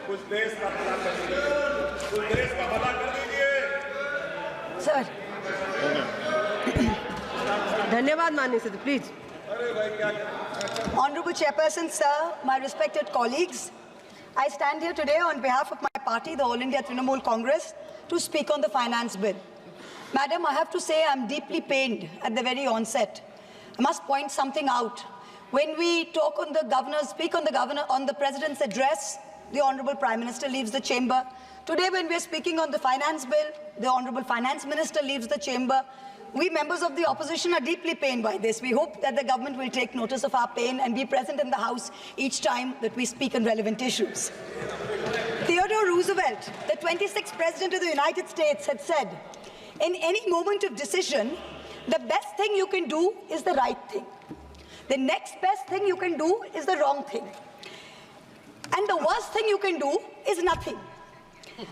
कुछ देश का भला कर दीजिए, कुछ देश का भला कर दीजिए। सर धन्यवाद माननीय सदस्य, please. Honorable Chairperson, sir, my respected colleagues, I stand here today on behalf of my party, the All India Trinamool Congress, to speak on the finance bill. Madam, I have to say I'm deeply pained at the very onset. I must point something out. When we talk on the governor's, speak on the President's address, the Honorable Prime Minister leaves the chamber. Today, when we are speaking on the finance bill, the Honorable Finance Minister leaves the chamber. We members of the opposition are deeply pained by this. We hope that the government will take notice of our pain and be present in the House each time that we speak on relevant issues. Theodore Roosevelt, the 26th President of the United States, had said, in any moment of decision, the best thing you can do is the right thing. The next best thing you can do is the wrong thing. And the worst thing you can do is nothing.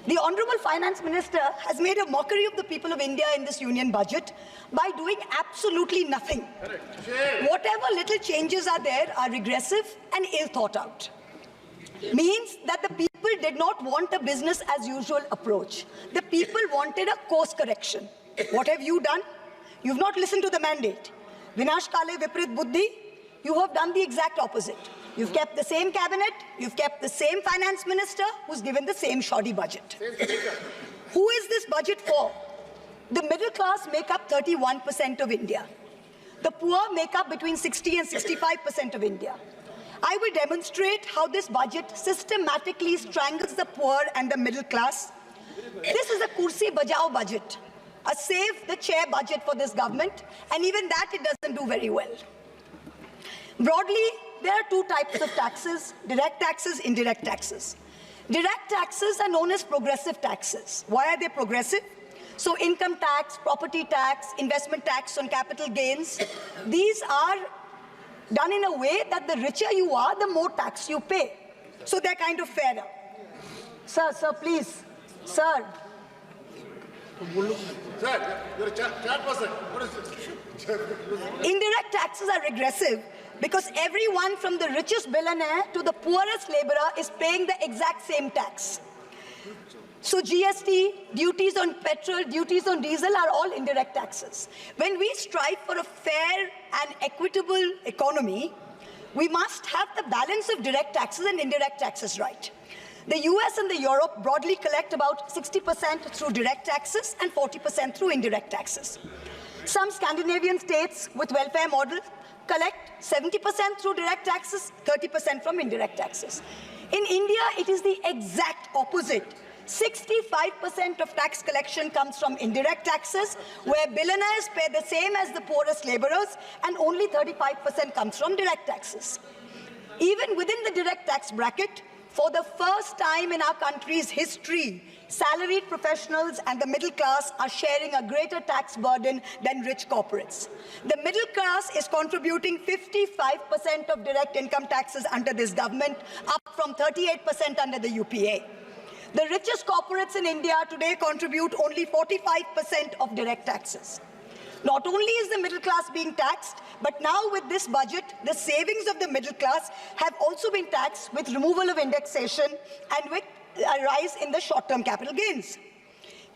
The Honorable Finance Minister has made a mockery of the people of India in this union budget by doing absolutely nothing. Whatever little changes are there are regressive and ill thought out. Means that the people did not want a business as usual approach. The people wanted a course correction. What have you done? You've not listened to the mandate. Vinash Kale Viprit Buddhi, you have done the exact opposite. You've kept the same cabinet, you've kept the same finance minister who's given the same shoddy budget. Who is this budget for? The middle class make up 31% of India. The poor make up between 60 and 65% of India. I will demonstrate how this budget systematically strangles the poor and the middle class. This is a kursi bajao budget, a save the chair budget for this government, and even that it doesn't do very well. Broadly, there are two types of taxes: direct taxes, indirect taxes. Direct taxes are known as progressive taxes. Why are they progressive? So income tax, property tax, investment tax on capital gains, these are done in a way that the richer you are, the more tax you pay. So they're kind of fairer. Sir, please. Sir. Sir, you're a chat person. What is it? Indirect taxes are regressive because everyone from the richest billionaire to the poorest laborer is paying the exact same tax. So GST, duties on petrol, duties on diesel are all indirect taxes. When we strive for a fair and equitable economy, we must have the balance of direct taxes and indirect taxes right. The US and the Europe broadly collect about 60% through direct taxes and 40% through indirect taxes. Some Scandinavian states with welfare models collect 70% through direct taxes, 30% from indirect taxes. In India, it is the exact opposite. 65% of tax collection comes from indirect taxes, where billionaires pay the same as the poorest laborers, and only 35% comes from direct taxes. Even within the direct tax bracket, for the first time in our country's history, salaried professionals and the middle class are sharing a greater tax burden than rich corporates. The middle class is contributing 55% of direct income taxes under this government, up from 38% under the UPA. The richest corporates in India today contribute only 45% of direct taxes. Not only is the middle class being taxed, but now with this budget, the savings of the middle class have also been taxed with removal of indexation and with a rise in the short-term capital gains.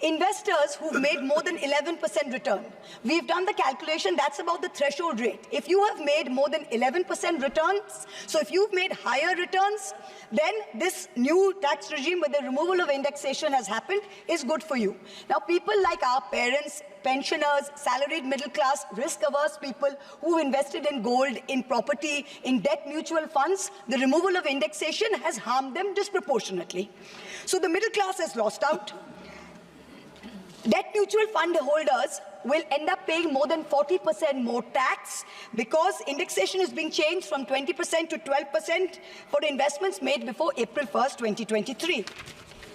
Investors who've made more than 11% return, we've done the calculation, that's about the threshold rate. If you have made more than 11% returns, so if you've made higher returns, then this new tax regime with the removal of indexation has happened is good for you. Now, people like our parents, pensioners, salaried middle class, risk-averse people who invested in gold, in property, in debt mutual funds, the removal of indexation has harmed them disproportionately. So the middle class has lost out. Debt mutual fund holders will end up paying more than 40% more tax because indexation is being changed from 20% to 12% for investments made before April 1st, 2023.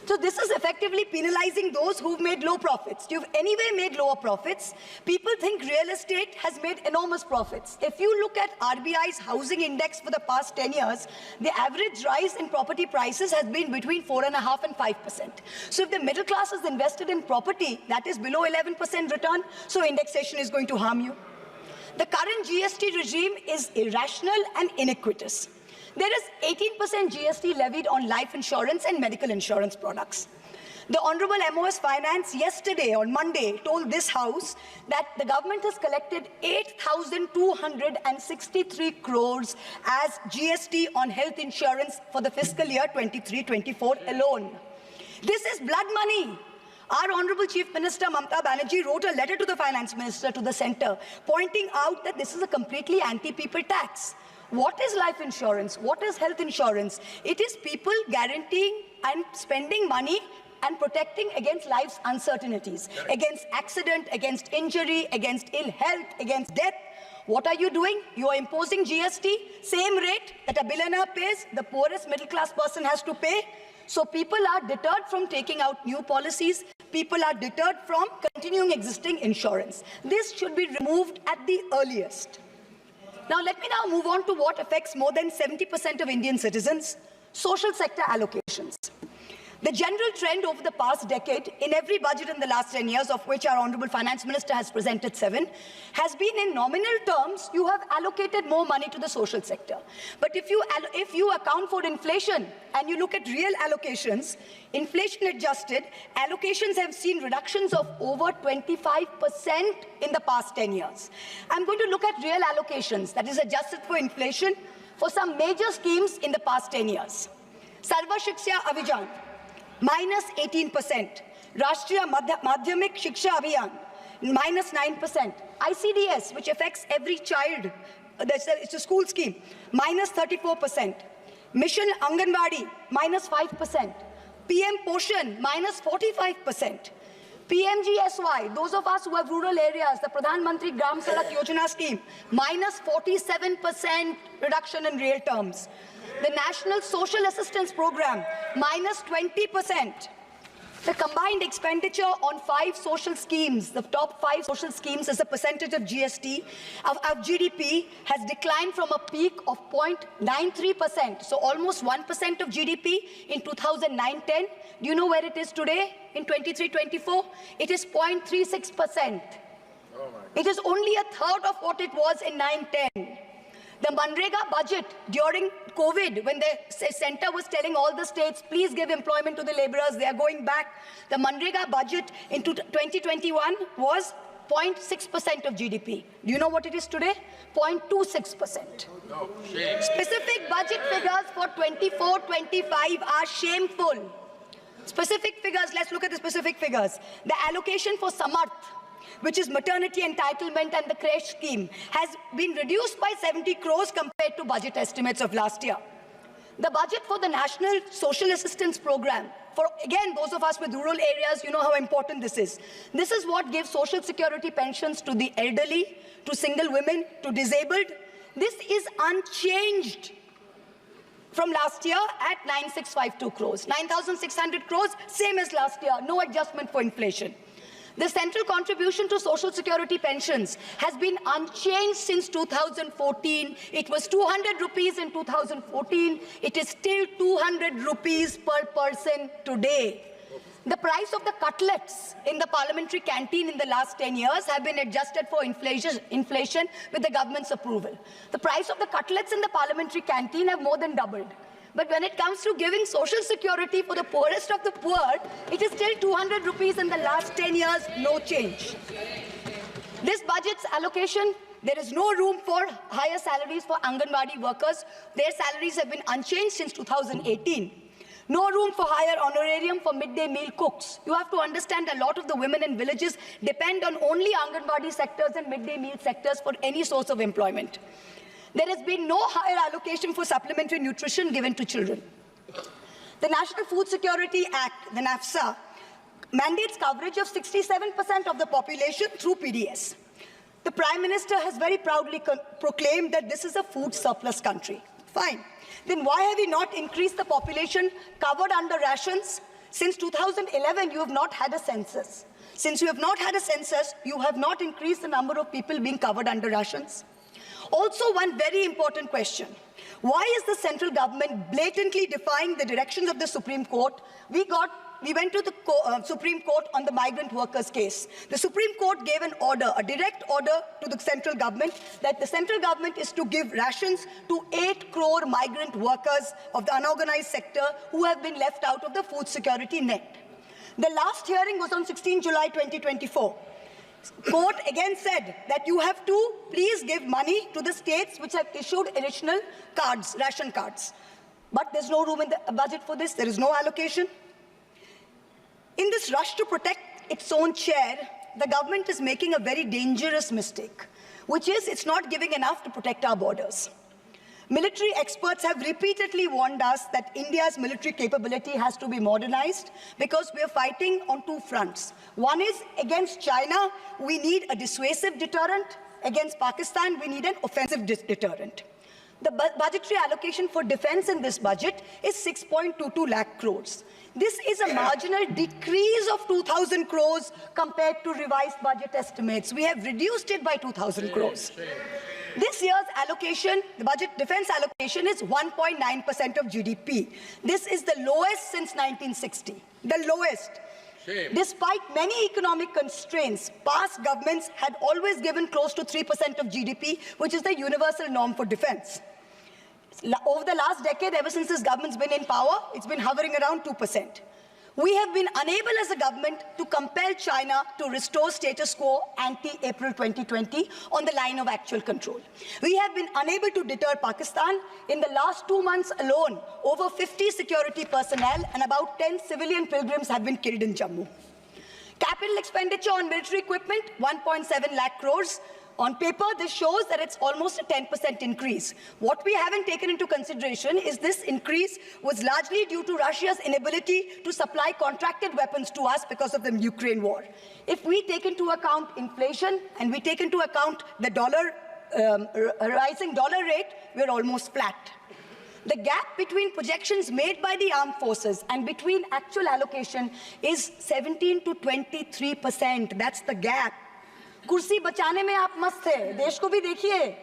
So this is effectively penalizing those who've made low profits. You've anyway made lower profits. People think real estate has made enormous profits. If you look at RBI's housing index for the past 10 years, the average rise in property prices has been between 4.5% and 5%. So if the middle class is invested in property, that is below 11% return, so indexation is going to harm you. The current GST regime is irrational and iniquitous. There is 18% GST levied on life insurance and medical insurance products. The Honorable MOS Finance yesterday, on Monday, told this House that the government has collected 8,263 crores as GST on health insurance for the fiscal year 23-24 alone. This is blood money. Our Honorable Chief Minister Mamata Banerjee wrote a letter to the Finance Minister, to the Centre, pointing out that this is a completely anti-people tax. What is life insurance? What is health insurance? It is people guaranteeing and spending money and protecting against life's uncertainties, against accident, against injury, against ill health, against death. What are you doing? You are imposing GST, same rate that a billionaire pays, the poorest middle class person has to pay. So people are deterred from taking out new policies. People are deterred from continuing existing insurance. This should be removed at the earliest. Now let me now move on to what affects more than 70% of Indian citizens, social sector allocations. The general trend over the past decade, in every budget in the last 10 years, of which our Honorable Finance Minister has presented 7, has been in nominal terms, you have allocated more money to the social sector. But if you account for inflation and you look at real allocations, inflation adjusted, allocations have seen reductions of over 25% in the past 10 years. I'm going to look at real allocations, that is adjusted for inflation, for some major schemes in the past 10 years. Sarva Shiksha Abhijan, minus 18%. Rashtriya Madhyamik Shiksha Abhiyan, minus 9%. ICDS, which affects every child, it's a school scheme, minus 34%. Mission Anganwadi, minus 5%. PM Poshan, minus 45%. PMGSY, those of us who have rural areas, the Pradhan Mantri Gram Sadak Yojana scheme, minus 47% reduction in real terms. The National Social Assistance Program, minus 20%. The combined expenditure on 5 social schemes, the top 5 social schemes as a percentage of GST, of GDP, has declined from a peak of 0.93%, so almost 1% of GDP in 2009-10. Do you know where it is today in 23-24? It is 0.36%. It is only a third of what it was in 9-10. The Manrega budget during COVID, when the centre was telling all the states, please give employment to the labourers, they are going back. The Manrega budget in 2021 was 0.6% of GDP. Do you know what it is today? 0.26%. No, shame. Specific budget figures for 24-25 are shameful. Specific figures, let's look at the specific figures. The allocation for Samarth, which is maternity entitlement and the creche scheme, has been reduced by 70 crores compared to budget estimates of last year. The budget for the National Social Assistance Program, for again those of us with rural areas, you know how important this is. This is what gives social security pensions to the elderly, to single women, to disabled. This is unchanged from last year at 9,652 crores. 9,600 crores, same as last year, no adjustment for inflation. The central contribution to social security pensions has been unchanged since 2014. It was 200 rupees in 2014. It is still 200 rupees per person today. The price of the cutlets in the parliamentary canteen in the last 10 years have been adjusted for inflation with the government's approval. The price of the cutlets in the parliamentary canteen have more than doubled. But when it comes to giving social security for the poorest of the poor, it is still 200 rupees in the last 10 years, no change. This budget's allocation, there is no room for higher salaries for Anganwadi workers. Their salaries have been unchanged since 2018. No room for higher honorarium for midday meal cooks. You have to understand a lot of the women in villages depend on only Anganwadi sectors and midday meal sectors for any source of employment. There has been no higher allocation for supplementary nutrition given to children. The National Food Security Act, the NAFSA, mandates coverage of 67% of the population through PDS. The Prime Minister has very proudly proclaimed that this is a food surplus country. Fine. Then why have we not increased the population covered under rations? Since 2011, you have not had a census. Since you have not had a census, you have not increased the number of people being covered under rations. Also, one very important question. Why is the central government blatantly defying the directions of the Supreme Court? We went to the Supreme Court on the migrant workers case. The Supreme Court gave an order, a direct order to the central government, that the central government is to give rations to 8 crore migrant workers of the unorganized sector who have been left out of the food security net. The last hearing was on 16 July 2024. Court again said that you have to please give money to the states which have issued additional cards, ration cards. But there's no room in the budget for this. There is no allocation. In this rush to protect its own chair, the government is making a very dangerous mistake, which is it's not giving enough to protect our borders. Military experts have repeatedly warned us that India's military capability has to be modernized because we are fighting on two fronts. One is against China, we need a dissuasive deterrent. Against Pakistan, we need an offensive deterrent. The budgetary allocation for defense in this budget is 6.22 lakh crores. This is a marginal decrease of 2,000 crores compared to revised budget estimates. We have reduced it by 2,000 crores. This year's allocation, the budget defense allocation, is 1.9% of GDP. This is the lowest since 1960, the lowest. Shame. Despite many economic constraints, past governments had always given close to 3% of GDP, which is the universal norm for defense. Over the last decade, ever since this government's been in power, it's been hovering around 2%. We have been unable as a government to compel China to restore status quo ante-April 2020 on the line of actual control. We have been unable to deter Pakistan. In the last 2 months alone, over 50 security personnel and about 10 civilian pilgrims have been killed in Jammu. Capital expenditure on military equipment, 1.7 lakh crores. On paper, this shows that it's almost a 10% increase. What we haven't taken into consideration is this increase was largely due to Russia's inability to supply contracted weapons to us because of the Ukraine war. If we take into account inflation and we take into account the rising dollar rate, we're almost flat. The gap between projections made by the armed forces and between actual allocation is 17 to 23%. That's the gap. कुर्सी बचाने में आप मस्त थे, देश को भी देखिए.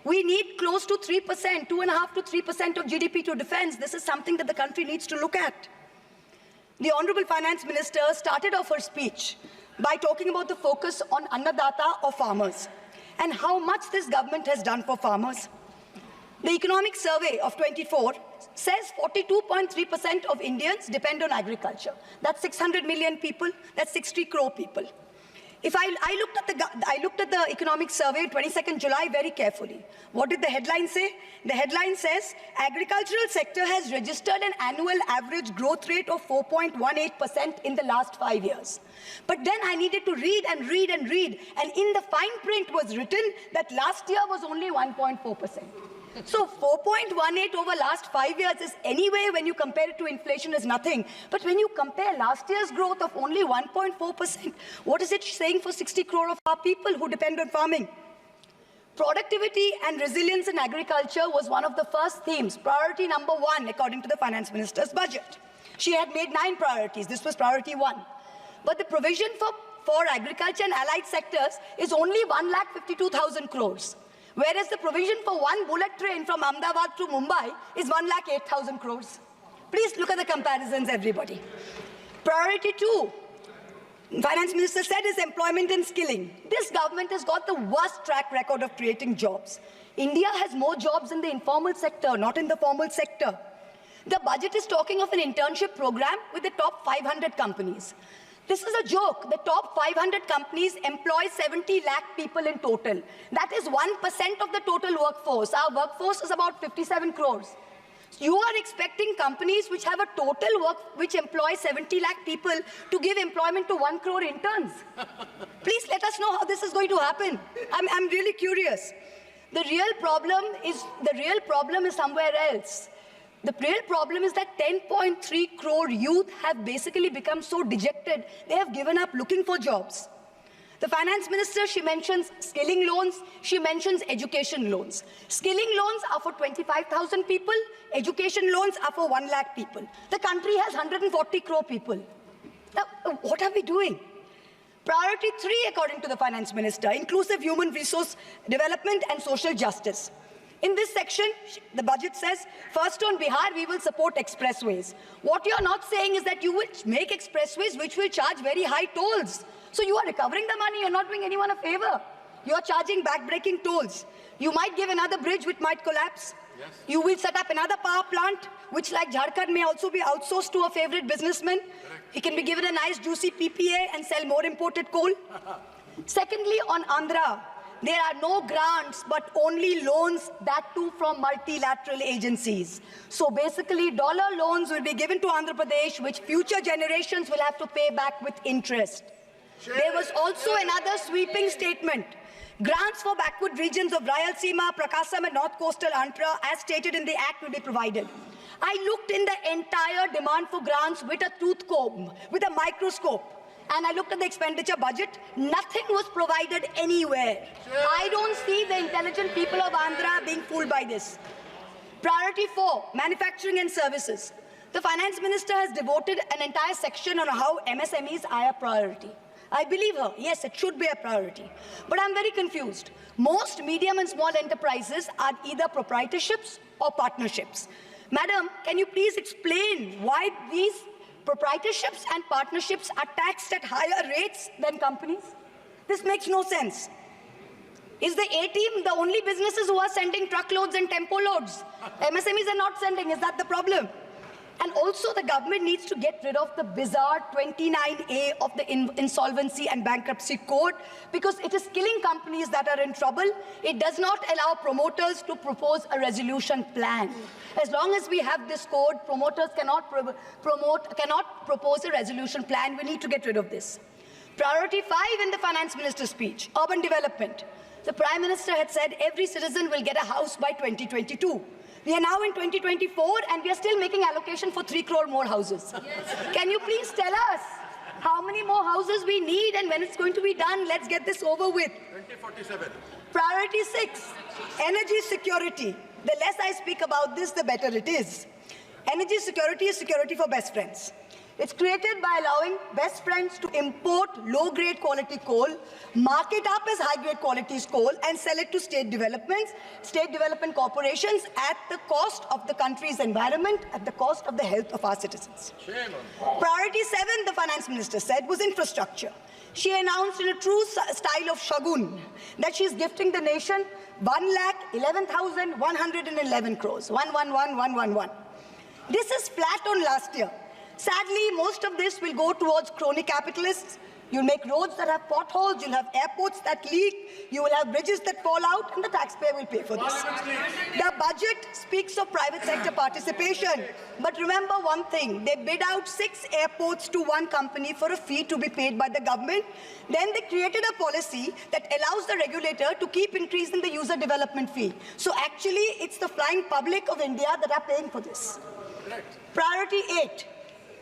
We need close to 3%, 2.5 to 3% of GDP to defense. This is something that the country needs to look at. The Honorable Finance Minister started off her speech by talking about the focus on Annadata or farmers and how much this government has done for farmers. The Economic Survey of 24 says 42.3% of Indians depend on agriculture. That's 600 million people, that's 60 crore people. If I looked at the Economic Survey, 22nd July, very carefully. What did the headline say? The headline says, agricultural sector has registered an annual average growth rate of 4.18% in the last 5 years. But then I needed to read and read and read, and in the fine print was written that last year was only 1.4%. So 4.18 over last 5 years is anyway, when you compare it to inflation, is nothing. But when you compare last year's growth of only 1.4%, what is it saying for 60 crore of our people who depend on farming? Productivity and resilience in agriculture was one of the first themes, priority number 1, according to the Finance Minister's budget. She had made 9 priorities. This was priority 1. But the provision for agriculture and allied sectors is only 1,52,000 crores. Whereas the provision for one bullet train from Ahmedabad to Mumbai is 1,08,000 crores. Please look at the comparisons, everybody. Priority 2, Finance Minister said, is employment and skilling. This government has got the worst track record of creating jobs. India has more jobs in the informal sector, not in the formal sector. The budget is talking of an internship program with the top 500 companies. This is a joke. The top 500 companies employ 70 lakh people in total. That is 1% of the total workforce. Our workforce is about 57 crores. You are expecting companies which have a total which employ 70 lakh people to give employment to 1 crore interns. Please let us know how this is going to happen. I'm really curious. The real problem is somewhere else. The real problem is that 10.3 crore youth have basically become so dejected, they have given up looking for jobs. The Finance Minister, she mentions skilling loans, she mentions education loans. Skilling loans are for 25,000 people, education loans are for 1 lakh people. The country has 140 crore people. Now, what are we doing? Priority 3, according to the Finance Minister, inclusive human resource development and social justice. In this section, the budget says, first on Bihar, we will support expressways. What you're not saying is that you will make expressways which will charge very high tolls. So you are recovering the money, you're not doing anyone a favor. You're charging back-breaking tolls. You might give another bridge which might collapse. Yes. You will set up another power plant, which like Jharkhand may also be outsourced to a favorite businessman. He can be given a nice juicy PPA and sell more imported coal. Secondly, on Andhra, there are no grants, but only loans, that too from multilateral agencies. So basically, dollar loans will be given to Andhra Pradesh, which future generations will have to pay back with interest. There was also another sweeping statement. Grants for backward regions of Rayalaseema, Prakasam and North Coastal Andhra, as stated in the Act, will be provided. I looked in the entire demand for grants with a tooth comb, with a microscope. And I looked at the expenditure budget. Nothing was provided anywhere. I don't see the intelligent people of Andhra being fooled by this. Priority 4, manufacturing and services. The finance minister has devoted an entire section on how MSMEs are a priority. I believe her. Yes, it should be a priority. But I'm very confused. Most medium and small enterprises are either proprietorships or partnerships. Madam, can you please explain why these proprietorships and partnerships are taxed at higher rates than companies? This makes no sense. Is the A-team the only businesses who are sending truckloads and tempo loads? MSMEs are not sending. Is that the problem? And also, the government needs to get rid of the bizarre 29A of the Insolvency and Bankruptcy Code, because it is killing companies that are in trouble. It does not allow promoters to propose a resolution plan. As long as we have this code, promoters cannot propose a resolution plan. We need to get rid of this. Priority 5 in the finance minister's speech, urban development. The Prime Minister had said every citizen will get a house by 2022. We are now in 2024 and we are still making allocation for 3 crore more houses. Yes. Can you please tell us how many more houses we need and when it's going to be done? Let's get this over with. 2047. Priority 6, energy security. The less I speak about this, the better it is. Energy security is security for best friends. It's created by allowing best friends to import low-grade quality coal, mark it up as high-grade quality coal, and sell it to state development corporations at the cost of the country's environment, at the cost of the health of our citizens. Priority 7, the finance minister said, was infrastructure. She announced in a true style of Shagun that she's gifting the nation 1,11,111 crores. 111,111. This is flat on last year. Sadly, most of this will go towards crony capitalists. You'll make roads that have potholes, you'll have airports that leak, you will have bridges that fall out, and the taxpayer will pay for this. The budget speaks of private sector participation. But remember one thing, they bid out 6 airports to one company for a fee to be paid by the government. Then they created a policy that allows the regulator to keep increasing the user development fee. So actually, it's the flying public of India that are paying for this. Priority 8.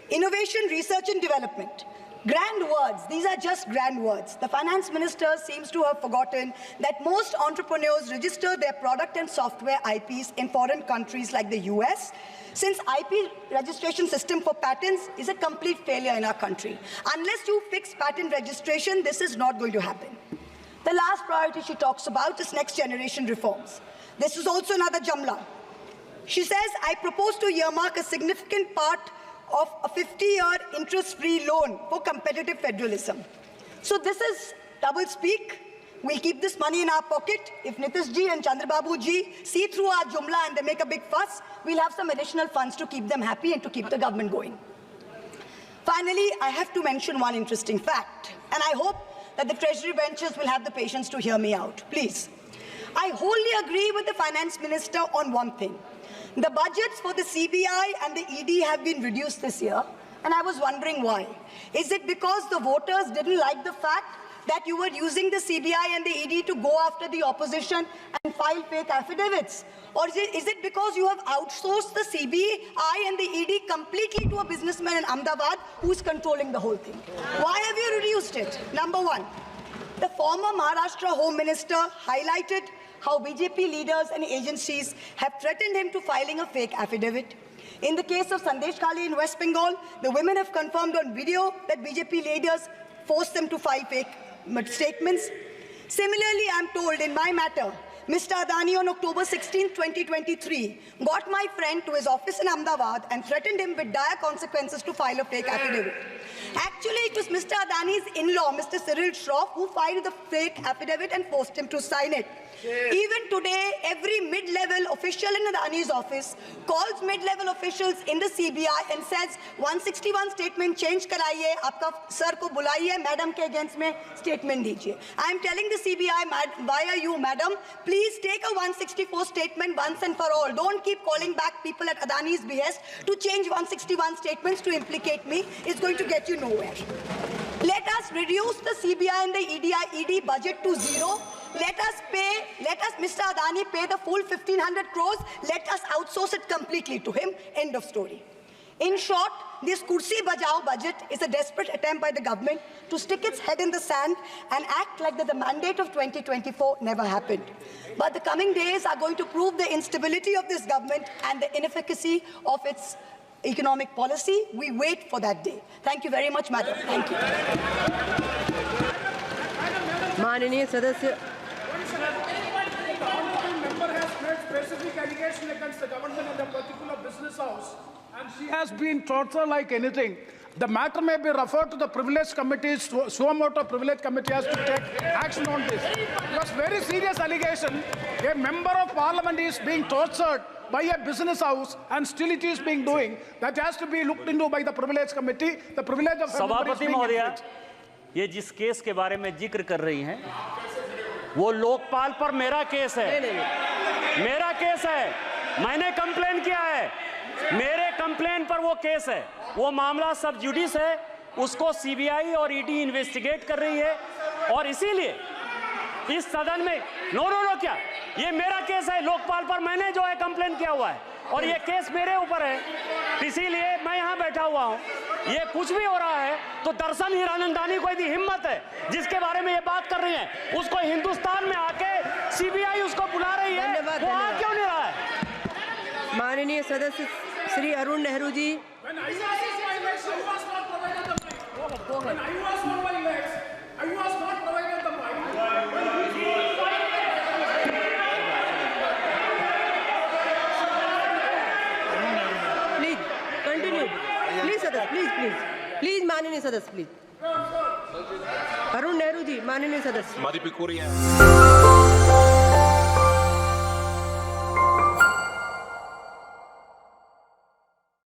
Innovation, research and development. Grand words, these are just grand words. The finance minister seems to have forgotten that most entrepreneurs register their product and software IPs in foreign countries like the US, since IP registration system for patents is a complete failure in our country. Unless you fix patent registration, this is not going to happen. The last priority she talks about is next generation reforms. This is also another Jamla. She says, I propose to earmark a significant part of a 50-year interest-free loan for competitive federalism. So this is double speak. We'll keep this money in our pocket. If Nitish ji and Chandrababu ji see through our Jumla and they make a big fuss, we'll have some additional funds to keep them happy and to keep the government going. Finally, I have to mention one interesting fact, and I hope that the Treasury benches will have the patience to hear me out. Please. I wholly agree with the finance minister on one thing. The budgets for the CBI and the ED have been reduced this year, and I was wondering why. Is it because the voters didn't like the fact that you were using the CBI and the ED to go after the opposition and file fake affidavits? Or is it because you have outsourced the CBI and the ED completely to a businessman in Ahmedabad who's controlling the whole thing? Why have you reduced it? Number one, the former Maharashtra Home Minister highlighted how BJP leaders and agencies have threatened him to filing a fake affidavit. In the case of Sandesh Kali in West Bengal, the women have confirmed on video that BJP leaders forced them to file fake statements. Similarly, I'm told in my matter, Mr. Adani on October 16, 2023, got my friend to his office in Ahmedabad and threatened him with dire consequences to file a fake affidavit. Actually, it was Mr. Adani's in-law, Mr. Cyril Shroff, who filed the fake affidavit and forced him to sign it. Even today, every mid-level official in Adani's office calls mid-level officials in the CBI and says, 161 statement change karaiye, aapka sir ko bulaiye, madam ke against mein statement dijiye. I am telling the CBI via you, madam, please take a 164 statement once and for all. Don't keep calling back people at Adani's behest to change 161 statements to implicate me. It's going to get you nowhere. Let us reduce the CBI and the ED budget to zero. Let us, Mr. Adani, pay the full 1,500 crores. Let us outsource it completely to him. End of story. In short, this Kursi Bajao budget is a desperate attempt by the government to stick its head in the sand and act like that the mandate of 2024 never happened. But the coming days are going to prove the instability of this government and the inefficacy of its economic policy. We wait for that day. Thank you very much, madam. Thank you. माननीय सदस्य Member has made specific allegation against the government and a particular business house, and she has been tortured like anything. The matter may be referred to the privilege committee. Suo motu privilege committee has to take action on this. Because very serious allegation. A member of parliament is being tortured by a business house, and still it is being doing. That has to be looked into by the privilege committee. The privilege of member is being infringed. ये जिस case के बारे में जिक्र कर रही हैं वो लोकपाल पर मेरा केस है। मेरा केस है, मैंने कंप्लेन किया है, मेरे कंप्लेन पर वो केस है। वो मामला सब जुडिस है, उसको सीबीआई और ईडी इन्वेस्टिगेट कर रही है और इसीलिए इस सदन में नो क्या ये मेरा केस है, लोकपाल पर मैंने जो है कंप्लेन किया हुआ है और ये केस मेरे ऊपर है, इसीलिए मैं यहाँ बैठा हुआ हूँ। ये कुछ भी हो रहा है तो दरअसल हीरानंदानी को यदि हिम्मत है जिसके बारे में ये बात कर रही है उसको हिंदुस्तान में आके सीबीआई उसको बुला रही है, वो आ क्यों नहीं रहा है? माननीय सदस्य Shri Arun Nehru ji please continue please सदस्य प्लीज माननीय सदस्य प्लीज अरुण नेहरू जी माननीय सदस्य Mari Pikuria.